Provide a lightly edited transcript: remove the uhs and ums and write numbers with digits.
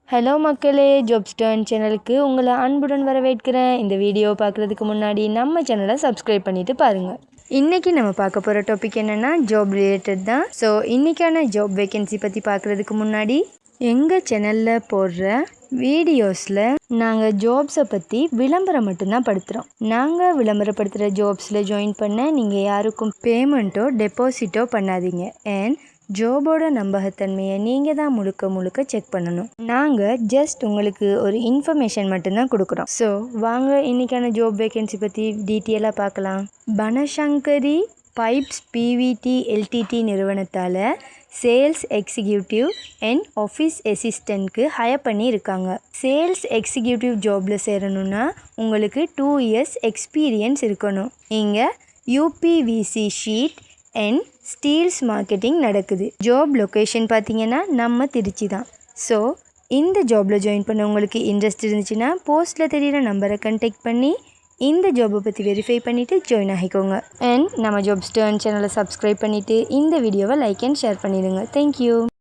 Hello மக்களே, ஜாப்ஸ்டர்ன் சேனலுக்கு உங்களை அன்புடன் வரவேற்கிறேன். இந்த வீடியோ பார்க்குறதுக்கு முன்னாடி நம்ம சேனலை சப்ஸ்கிரைப் பண்ணிவிட்டு பாருங்கள். இன்றைக்கி நம்ம பார்க்க போகிற டாபிக் என்னென்னா ஜாப் ரிலேட்டட் தான். ஸோ இன்றைக்கான ஜாப் வேக்கன்சி பற்றி பார்க்குறதுக்கு முன்னாடி எங்கள் சேனலில் போடுற வீடியோஸில் நாங்கள் ஜாப்ஸை பற்றி விளம்பரம் மட்டும்தான் படுத்துகிறோம். நாங்கள் விளம்பரப்படுத்துகிற ஜாப்ஸில் ஜாயின் பண்ண நீங்கள் யாருக்கும் பேமெண்ட்டோ டெபாசிட்டோ பண்ணாதீங்க. அண்ட் ஜாபோட நம்பகத்தன்மையை நீங்கள் தான் முழுக்க செக் பண்ணணும். நாங்கள் ஜஸ்ட் உங்களுக்கு ஒரு இன்ஃபர்மேஷன் மட்டும்தான் கொடுக்குறோம். ஸோ வாங்க இன்றைக்கான ஜாப் வேக்கன்சி பற்றி டீட்டெயிலாக பார்க்கலாம். பனசங்கரி பைப்ஸ் பிவிடி எல்டிடி நிறுவனத்தால் சேல்ஸ் எக்ஸிக்யூட்டிவ் அண்ட் ஆஃபீஸ் அசிஸ்டண்ட்க்கு ஹையர் பண்ணி இருக்காங்க. சேல்ஸ் எக்ஸிக்யூட்டிவ் ஜாபில் சேரணுன்னா உங்களுக்கு 2 இயர்ஸ் எக்ஸ்பீரியன்ஸ் இருக்கணும். இங்கே UPVC sheet and Steeles marketing நடக்குது. ஜாப் லொக்கேஷன் பார்த்தீங்கன்னா நம்ம திருச்சி தான். ஸோ இந்த ஜாபில் ஜாயின் பண்ண உங்களுக்கு இன்ட்ரெஸ்ட் இருந்துச்சுன்னா போஸ்ட்டில் தெரிகிற நம்பரை கண்டெக்ட் பண்ணி இந்த ஜாபை பற்றி வெரிஃபை பண்ணிவிட்டு ஜாயின் ஆகிக்கோங்க. அண்ட் நம்ம ஜாப்ஸ்டர்ன் சேனலை சப்ஸ்கிரைப் பண்ணிவிட்டு இந்த வீடியோவை லைக் அண்ட் ஷேர் பண்ணிடுங்க. தேங்க்யூ.